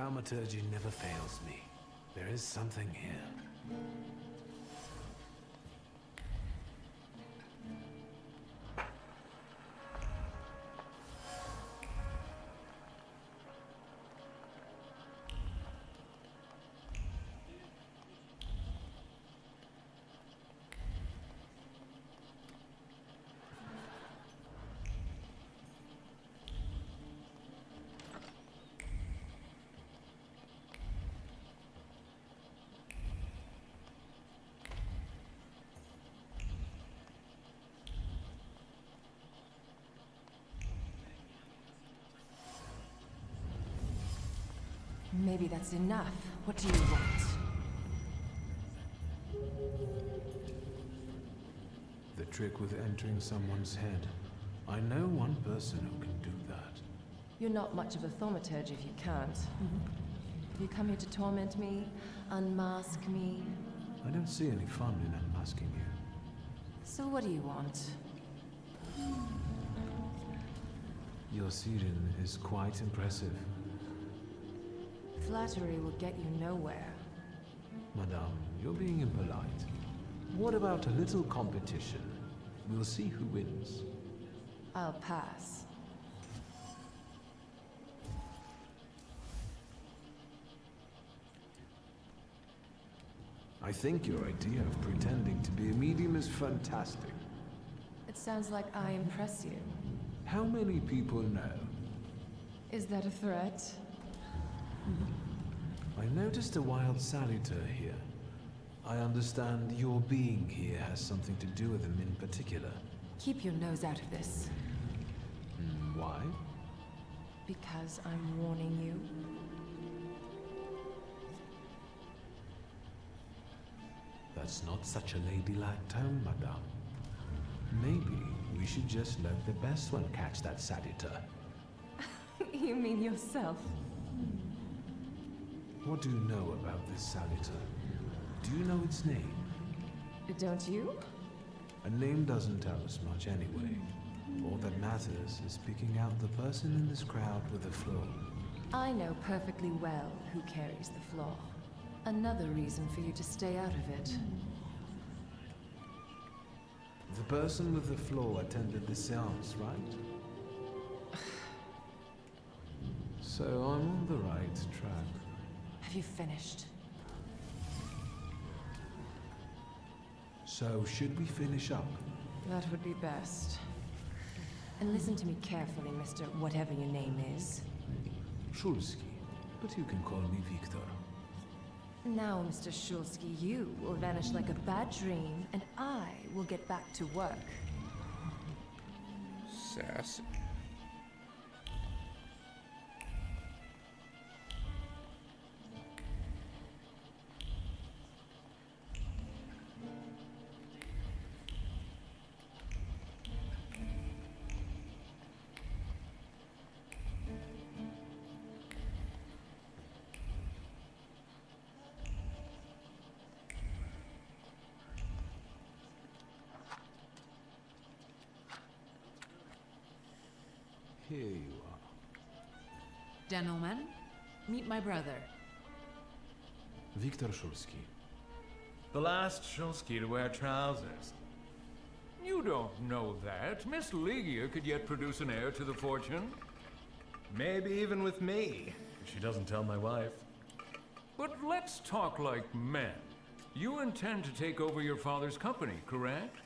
Thaumaturgy never fails me. There is something here. Maybe that's enough. What do you want? The trick with entering someone's head. I know one person who can do that. You're not much of a thaumaturge if you can't. Have you come here to torment me? Unmask me? I don't see any fun in unmasking you. So what do you want? Your Sirin is quite impressive. Flattery will get you nowhere. Madame, you're being impolite. What about a little competition? We'll see who wins. I'll pass. I think your idea of pretending to be a medium is fantastic. It sounds like I impress you. How many people know? Is that a threat? I noticed a wild Salutor here. I understand your being here has something to do with him in particular. Keep your nose out of this. Why? Because I'm warning you. That's not such a ladylike tone, madame. Maybe we should just let the best one catch that Salutor. You mean yourself? What do you know about this Salutor? Do you know its name? Don't you? A name doesn't tell us much anyway. All that matters is picking out the person in this crowd with the flaw. I know perfectly well who carries the flaw. Another reason for you to stay out of it. The person with the flaw attended the seance, right? So I'm on the right track. Have you finished? So should we finish up? That would be best. And listen to me carefully, Mr. Whatever your name is. Shulsky, but you can call me Victor. Now, Mr. Shulsky, you will vanish like a bad dream, and I will get back to work. Sassy. Here you are. Gentlemen, meet my brother. Victor Shulsky. The last Shulsky to wear trousers. You don't know that. Miss Ligia could yet produce an heir to the fortune. Maybe even with me, if she doesn't tell my wife. But let's talk like men. You intend to take over your father's company, correct?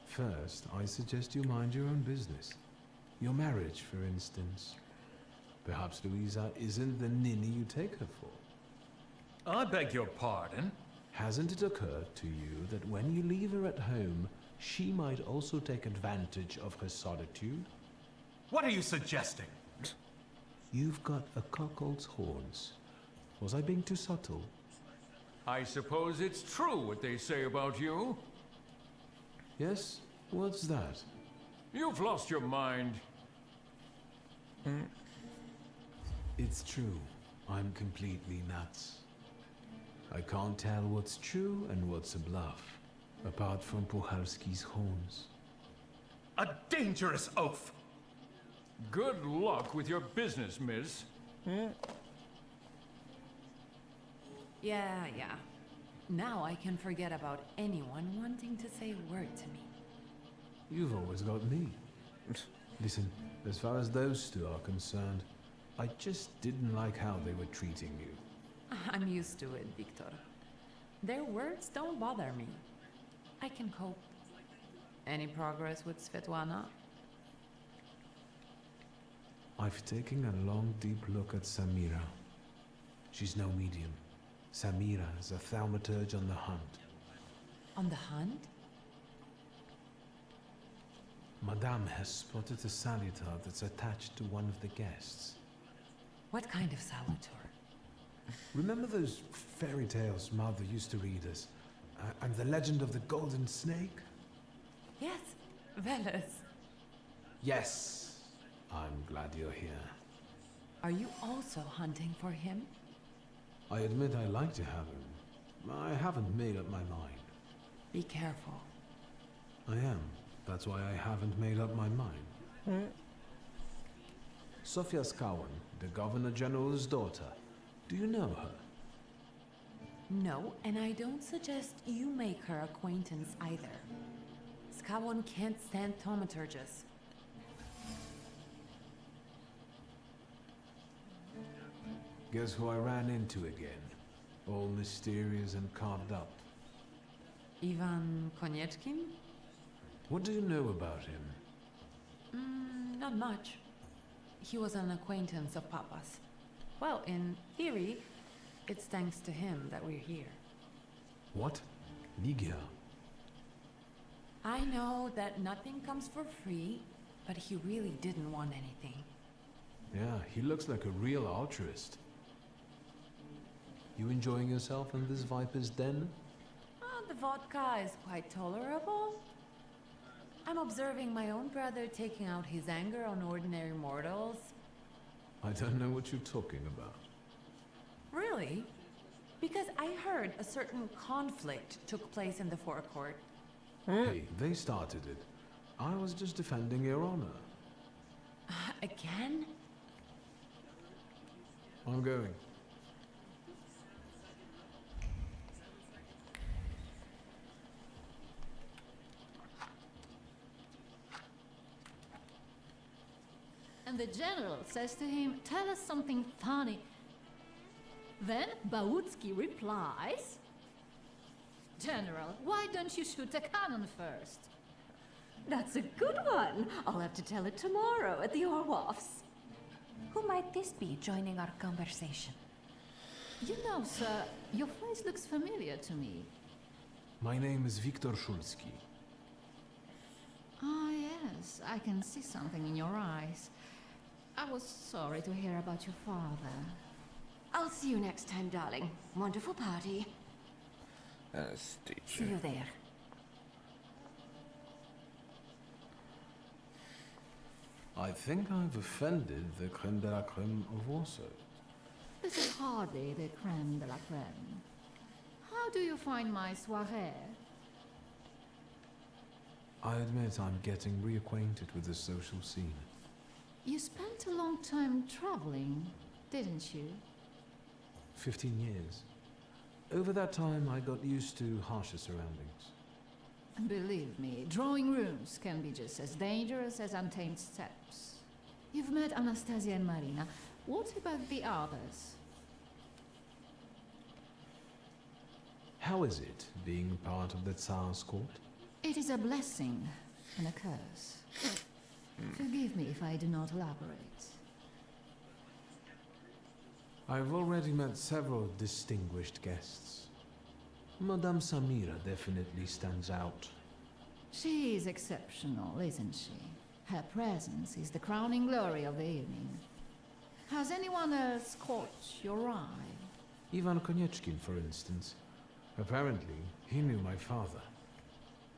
First, I suggest you mind your own business. Your marriage, for instance. Perhaps Louisa isn't the ninny you take her for. I beg your pardon? Hasn't it occurred to you that when you leave her at home, she might also take advantage of her solitude? What are you suggesting? You've got a cuckold's horns. Was I being too subtle? I suppose it's true what they say about you. Yes? What's that? You've lost your mind. It's true. I'm completely nuts. I can't tell what's true and what's a bluff. apart from Puchalski's horns. A dangerous oaf! Good luck with your business, miss. Yeah. Now I can forget about anyone wanting to say a word to me. You've always got me. Listen, as far as those two are concerned, I just didn't like how they were treating you. I'm used to it, Victor. Their words don't bother me. I can cope. Any progress with Svetlana? I've taken a long, deep look at Samira. She's no medium. Samira is a thaumaturge on the hunt. On the hunt? Madame has spotted a salutar that's attached to one of the guests. What kind of salutor? Remember those fairy tales Mother used to read us? And the legend of the golden snake? Yes, Veles. Yes. I'm glad you're here. Are you also hunting for him? I admit I like to have him. I haven't made up my mind. Be careful. I am. That's why I haven't made up my mind. Sofia Skawan, the Governor General's daughter. Do you know her? No, and I don't suggest you make her acquaintance either. Skawon can't stand thaumaturges. Guess who I ran into again? All mysterious and carved up. Ivan Konieczkin? What do you know about him? Not much. He was an acquaintance of Papa's. Well, in theory, it's thanks to him that we're here. What? Ligia? I know that nothing comes for free, but he really didn't want anything. Yeah, he looks like a real altruist. You enjoying yourself in this viper's den? Oh, the vodka is quite tolerable. I'm observing my own brother taking out his anger on ordinary mortals. I don't know what you're talking about. Really? Because I heard a certain conflict took place in the forecourt. Hey, they started it. I was just defending your honor. Again? I'm going. And the general says to him, "Tell us something funny." Then Bautsky replies, "General, why don't you shoot a cannon first?" That's a good one. I'll have to tell it tomorrow at the Orloffs. Who might this be joining our conversation? You know, sir, your face looks familiar to me. My name is Viktor Szulski. Ah, yes, I can see something in your eyes. I was sorry to hear about your father. I'll see you next time, darling. Wonderful party. See you there. I think I've offended the creme de la creme of Warsaw. This is hardly the creme de la creme. How do you find my soirée? I admit I'm getting reacquainted with the social scene. You spent a long time traveling, didn't you? 15 years. Over that time, I got used to harsher surroundings. Believe me, drawing rooms can be just as dangerous as untamed steppes. You've met Anastasia and Marina. What about the others? How is it being part of the Tsar's court? It is a blessing and a curse. Forgive me if I do not elaborate. I've already met several distinguished guests. Madame Samira definitely stands out. She is exceptional, isn't she? Her presence is the crowning glory of the evening. Has anyone else caught your eye? Ivan Konieczkin, for instance. Apparently, he knew my father.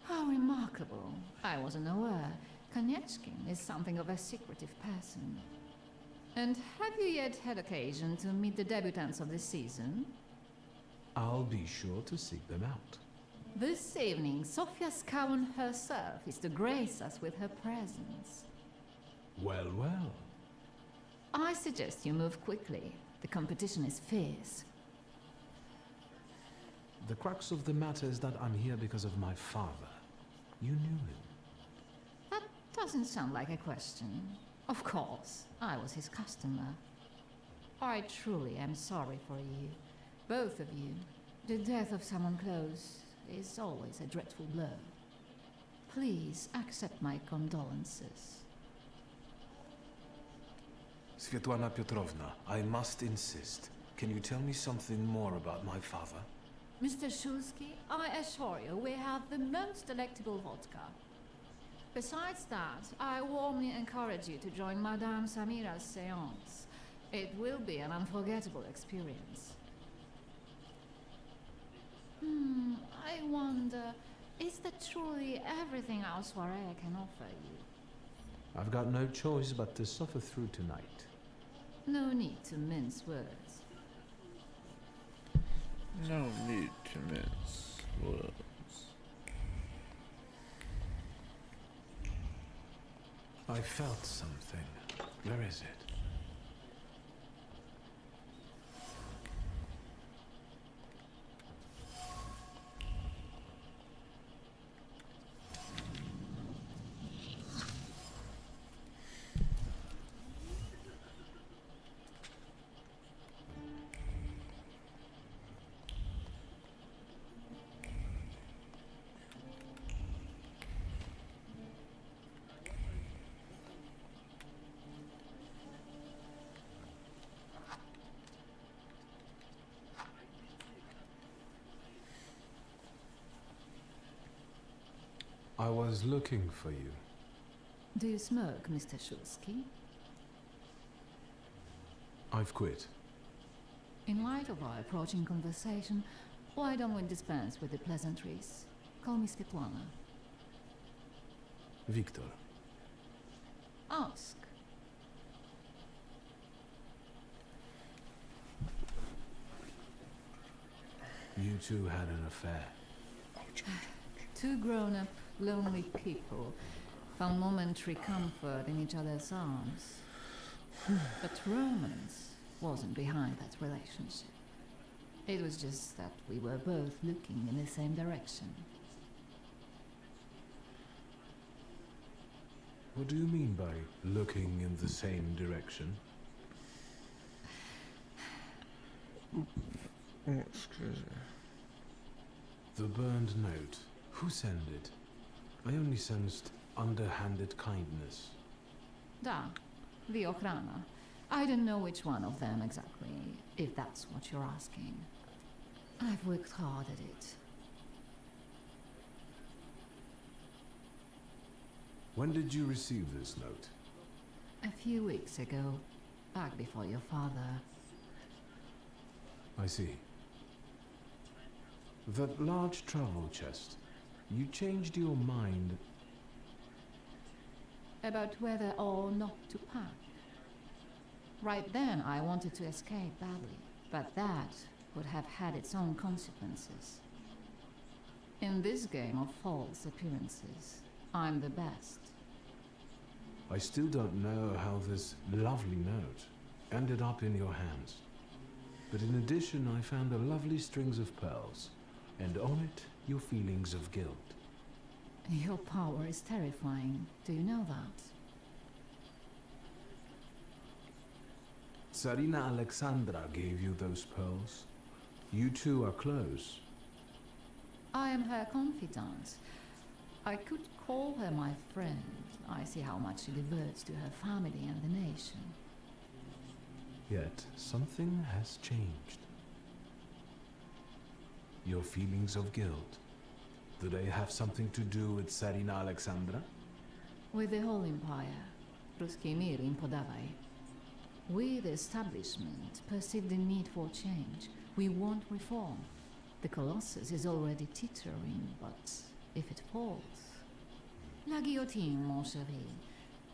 How remarkable. I wasn't aware. Konieczkin is something of a secretive person. And have you yet had occasion to meet the debutants of the season? I'll be sure to seek them out. This evening, Sofia Scowen herself is to grace us with her presence. Well, well. I suggest you move quickly. The competition is fierce. The crux of the matter is that I'm here because of my father. You knew him. That doesn't sound like a question. Of course, I was his customer. I truly am sorry for you, both of you. The death of someone close is always a dreadful blow. Please accept my condolences. Svetlana Petrovna, I must insist. Can you tell me something more about my father? Mr. Shulsky, I assure you we have the most delectable vodka. Besides that, I warmly encourage you to join Madame Samira's séance. It will be an unforgettable experience. I wonder, is that truly everything our soirée can offer you? I've got no choice but to suffer through tonight. No need to mince words. No need to mince words. I felt something. Where is it? I was looking for you. Do you smoke, Mr. Shulsky? I've quit. In light of our approaching conversation, why don't we dispense with the pleasantries? Call me Svetlana. Victor. Ask. You two had an affair. Two grown-up, lonely people found momentary comfort in each other's arms. But romance wasn't behind that relationship. It was just that we were both looking in the same direction. What do you mean by looking in the same direction? Excuse me. The burned note. Who sent it? I only sensed underhanded kindness. Da, the Ochrana. I don't know which one of them exactly, if that's what you're asking. I've worked hard at it. When did you receive this note? A few weeks ago, back before your father. I see. That large travel chest. You changed your mind. About whether or not to pack. Right then, I wanted to escape badly, but that would have had its own consequences. In this game of false appearances, I'm the best. I still don't know how this lovely note ended up in your hands. But in addition, I found a lovely strings of pearls, and on it, your feelings of guilt. Your power is terrifying. Do you know that? Tsarina Alexandra gave you those pearls. You two are close. I am her confidant. I could call her my friend. I see how much she devotes to her family and the nation. Yet something has changed. Your feelings of guilt. Do they have something to do with Tsarina Alexandra? With the whole empire, Ruski Mir in Podavai. We, the establishment, perceive the need for change. We want reform. The Colossus is already teetering, but if it falls... La guillotine, mon chéri.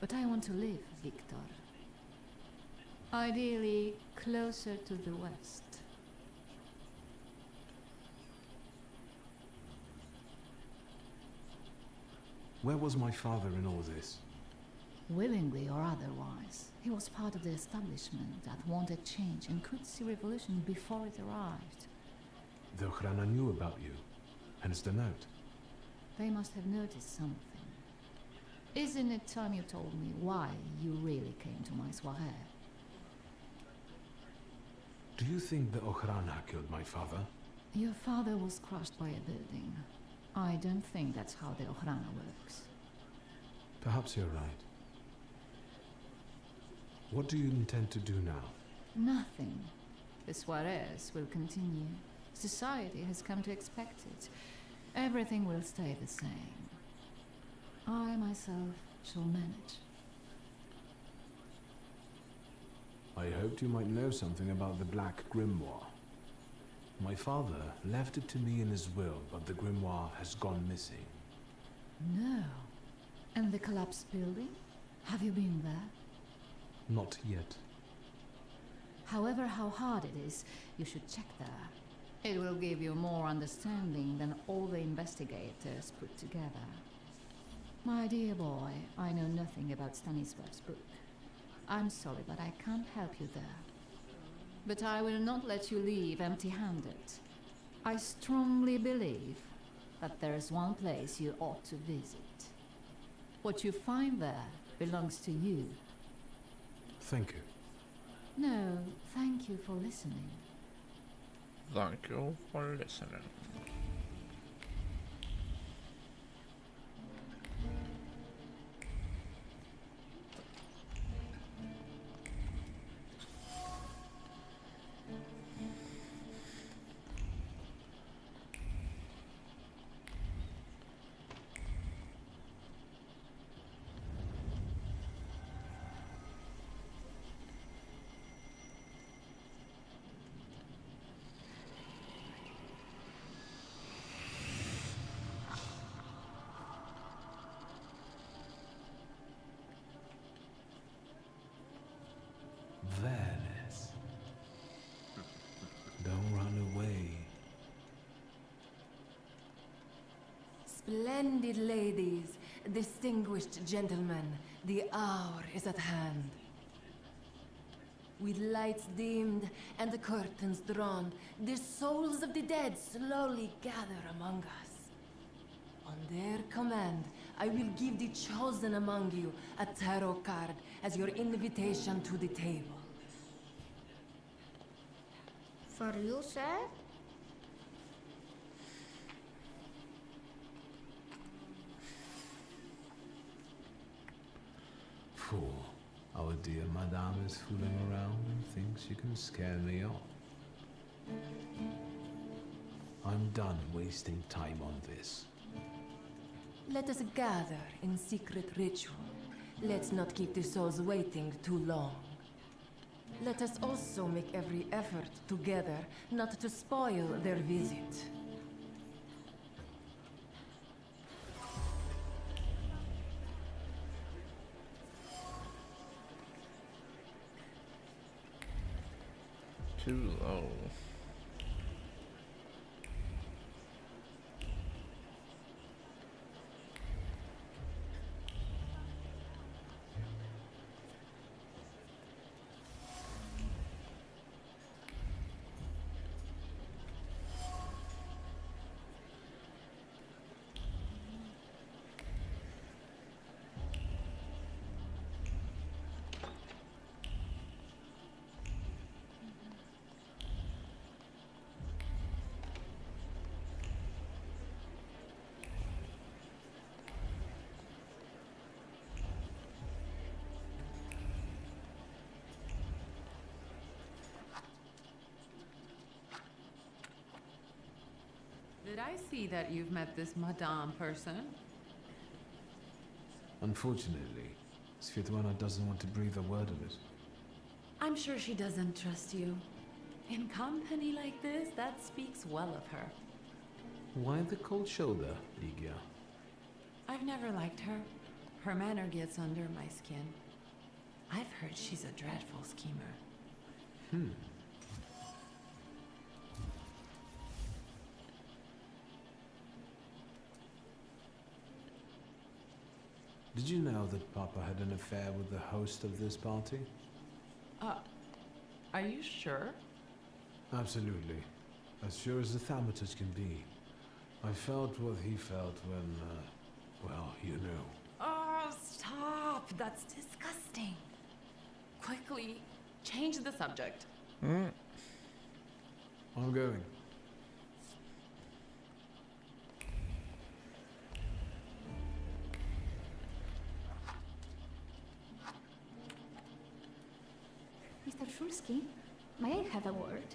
But I want to live, Victor. Ideally, closer to the west. Where was my father in all this? Willingly or otherwise, he was part of the establishment that wanted change and could see revolution before it arrived. The Ochrana knew about you, hence the note. They must have noticed something. Isn't it time you told me why you really came to my soirée? Do you think the Ochrana killed my father? Your father was crushed by a building. I don't think that's how the Ochrana works. Perhaps you're right. What do you intend to do now? Nothing. The soirées will continue. Society has come to expect it. Everything will stay the same. I myself shall manage. I hoped you might know something about the Black Grimoire. My father left it to me in his will, but the grimoire has gone missing. No. And the collapsed building? Have you been there? Not yet. However, how hard it is, you should check there. It will give you more understanding than all the investigators put together. My dear boy, I know nothing about Stanisław's book. I'm sorry, but I can't help you there. But I will not let you leave empty-handed. I strongly believe that there is one place you ought to visit. What you find there belongs to you. Thank you. No, thank you for listening. Thank you for listening. Venice. Don't run away. Splendid ladies, distinguished gentlemen, the hour is at hand. With lights dimmed and the curtains drawn, the souls of the dead slowly gather among us. On their command, I will give the chosen among you a tarot card as your invitation to the table. For you, sir? Fool. Our dear Madame is fooling around and thinks she can scare me off. I'm done wasting time on this. Let us gather in secret ritual. Let's not keep the souls waiting too long. Let us also make every effort together not to spoil their visit. Too low. Did I see that you've met this Madame person? Unfortunately, Svetlana doesn't want to breathe a word of it. I'm sure she doesn't trust you. In company like this, that speaks well of her. Why the cold shoulder, Ligia? I've never liked her. Her manner gets under my skin. I've heard she's a dreadful schemer. Did you know that Papa had an affair with the host of this party? Are you sure? Absolutely. As sure as the Thaumaturge can be. I felt what he felt when, well, you know. Oh, stop! That's disgusting. Quickly, change the subject. I'm going. Mr. Shulsky, may I have a word?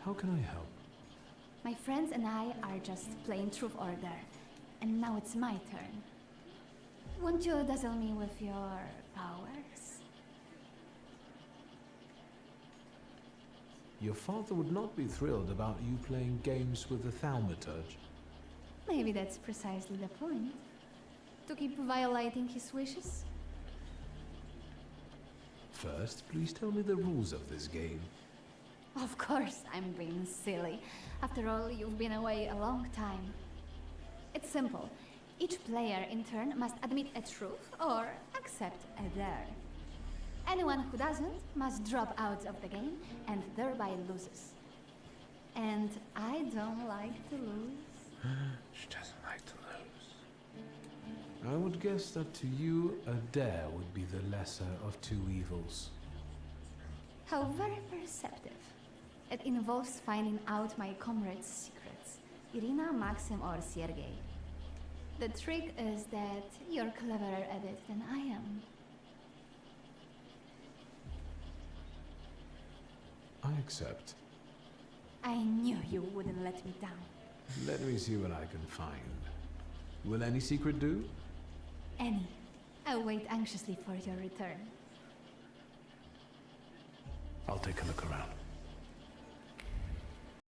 How can I help? My friends and I are just playing Truth Order, and now it's my turn. Won't you dazzle me with your powers? Your father would not be thrilled about you playing games with the Thaumaturge. Maybe that's precisely the point. To keep violating his wishes? First, please tell me the rules of this game. Of course, I'm being silly. After all, you've been away a long time. It's simple. Each player, in turn, must admit a truth or accept a dare. Anyone who doesn't must drop out of the game and thereby loses. And I don't like to lose. She doesn't like to lose. I would guess that to you, a dare would be the lesser of two evils. How very perceptive. It involves finding out my comrades' secrets, Irina, Maxim, or Sergei. The trick is that you're cleverer at it than I am. I accept. I knew you wouldn't let me down. Let me see what I can find. Will any secret do? Any. I wait anxiously for your return. I'll take a look around.